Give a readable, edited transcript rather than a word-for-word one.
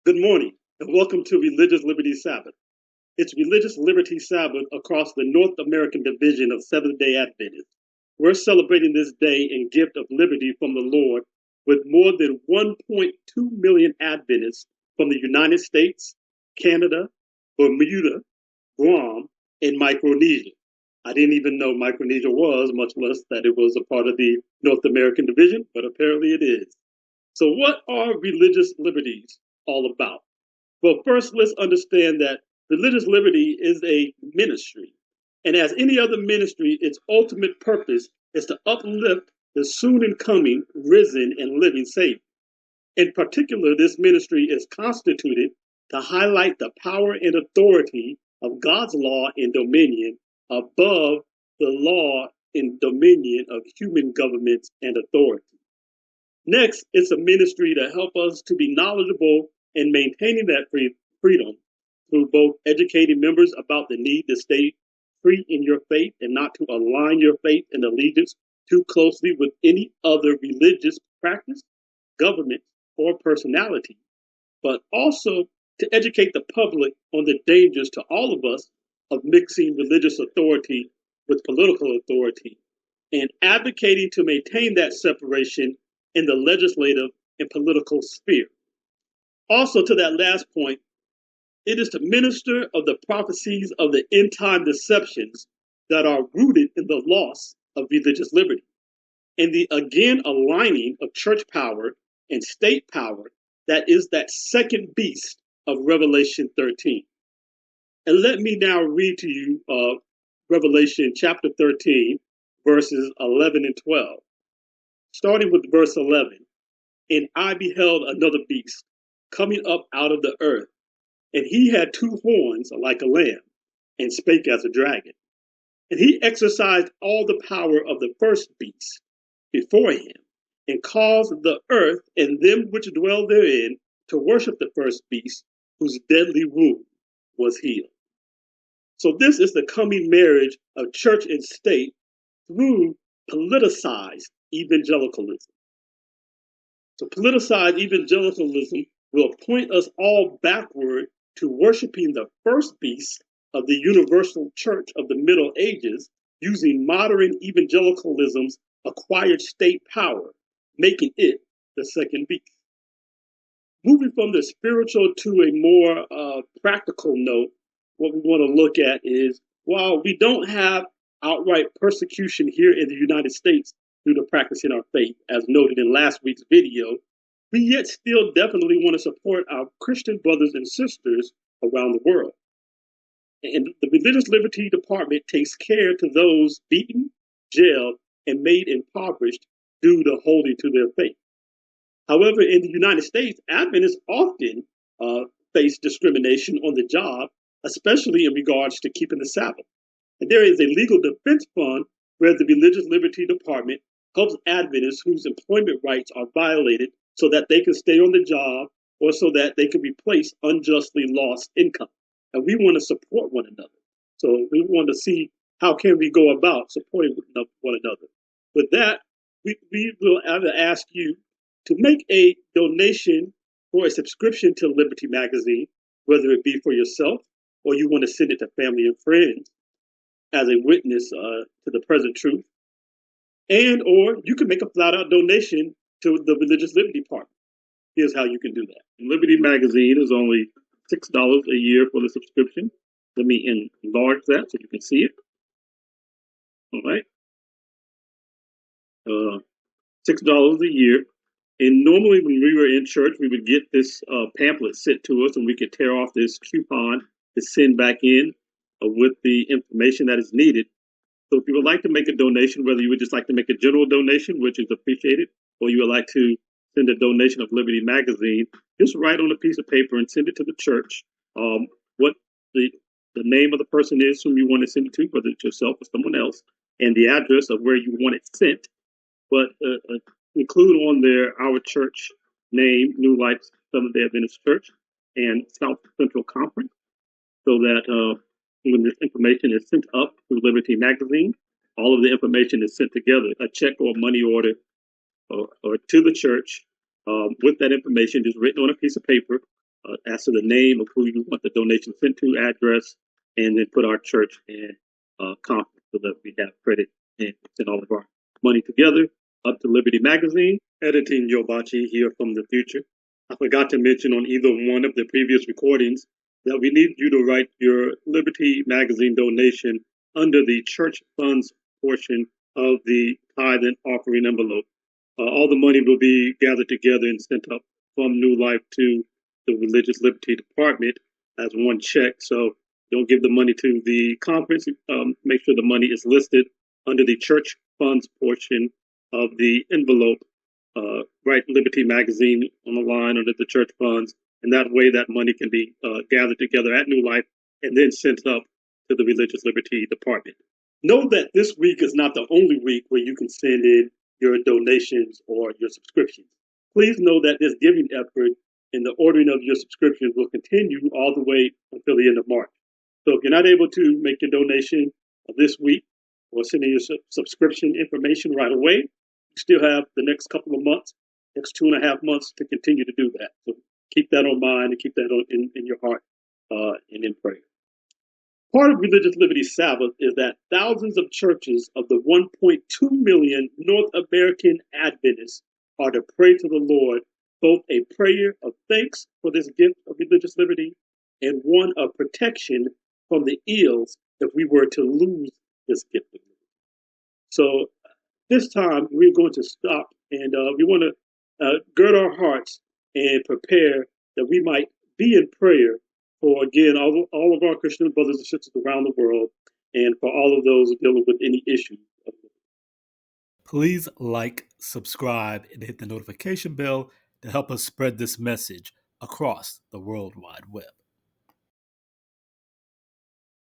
Good morning, and welcome to Religious Liberty Sabbath. It's Religious Liberty Sabbath across the North American division of Seventh-day Adventists. We're celebrating this day and gift of liberty from the Lord with more than 1.2 million Adventists from the United States, Canada, Bermuda, Guam, and Micronesia. I didn't even know Micronesia was, much less that it was a part of the North American division, but apparently it is. So, what are religious liberties all about? Well, first, let's understand that religious liberty is a ministry. And as any other ministry, its ultimate purpose is to uplift the soon and coming, risen, and living Savior. In particular, this ministry is constituted to highlight the power and authority of God's law and dominion above the law and dominion of human governments and authority. Next, it's a ministry to help us to be knowledgeable and maintaining that freedom through both educating members about the need to stay free in your faith and not to align your faith and allegiance too closely with any other religious practice, government, or personality, but also to educate the public on the dangers to all of us of mixing religious authority with political authority and advocating to maintain that separation in the legislative and political sphere. Also, to that last point, it is to minister of the prophecies of the end time deceptions that are rooted in the loss of religious liberty and the again aligning of church power and state power that is that second beast of Revelation 13. And let me now read to you Revelation chapter 13, verses 11 and 12. Starting with verse 11. And I beheld another beast coming up out of the earth, and he had two horns like a lamb, and spake as a dragon. And he exercised all the power of the first beast before him, and caused the earth and them which dwell therein to worship the first beast, whose deadly wound was healed. So this is the coming marriage of church and state through politicized evangelicalism. So politicized evangelicalism will point us all backward to worshiping the first beast of the universal church of the Middle Ages using modern evangelicalism's acquired state power, making it the second beast. Moving from the spiritual to a more practical note, what we want to look at is while we don't have outright persecution here in the United States due to practicing our faith, as noted in last week's video, we yet still definitely want to support our Christian brothers and sisters around the world. And the Religious Liberty Department takes care to those beaten, jailed, and made impoverished due to holding to their faith. However, in the United States, Adventists often face discrimination on the job, especially in regards to keeping the Sabbath. And there is a legal defense fund where the Religious Liberty Department helps Adventists whose employment rights are violated so that they can stay on the job or so that they can replace unjustly lost income. And we want to support one another. So we want to see how can we go about supporting one another. With that, we will ask you to make a donation for a subscription to Liberty Magazine, whether it be for yourself or you want to send it to family and friends as a witness to the present truth. And or you can make a flat out donation to the Religious Liberty Department. Here's how you can do that. Liberty Magazine is only $6 a year for the subscription. Let me enlarge that so you can see it. All right. $6 a year. And normally when we were in church, we would get this pamphlet sent to us and we could tear off this coupon to send back in with the information that is needed. So if you would like to make a donation, whether you would just like to make a general donation, which is appreciated, or you would like to send a donation of Liberty Magazine, just write on a piece of paper and send it to the church what the name of the person is whom you want to send it to, whether it's yourself or someone else, and the address of where you want it sent. But include on there our church name, New Life Seventh-day Adventist Church, and South Central Conference, so that when this information is sent up through Liberty Magazine, all of the information is sent together, a check or money order or to the church with that information just written on a piece of paper Answer the name of who you want the donation sent to, address, and then put our church and conference so that we have credit and send all of our money together. Up to Liberty Magazine, editing Yobachi here from the future. I forgot to mention on either one of the previous recordings that we need you to write your Liberty Magazine donation under the church funds portion of the tithe and offering envelope. All the money will be gathered together and sent up from New Life to the Religious Liberty Department as one check. So don't give the money to the conference. Make sure the money is listed under the church funds portion of the envelope. Write Liberty Magazine on the line under the church funds, and that way that money can be gathered together at New Life and then sent up to the Religious Liberty Department. Know that this week is not the only week where you can send in your donations or your subscriptions. Please know that this giving effort and the ordering of your subscriptions will continue all the way until the end of March. So if you're not able to make your donation this week or send in your subscription information right away, you still have the next couple of months, next 2.5 months to continue to do that. So keep that on mind and keep that in your heart and in prayer. Part of Religious Liberty Sabbath is that thousands of churches of the 1.2 million North American Adventists are to pray to the Lord both a prayer of thanks for this gift of religious liberty and one of protection from the ills if we were to lose this gift of liberty. So this time we're going to stop and we want to gird our hearts and prepare that we might be in prayer for, again, all of our Christian brothers and sisters around the world and for all of those dealing with any issues. Please like, subscribe, and hit the notification bell to help us spread this message across the World Wide Web.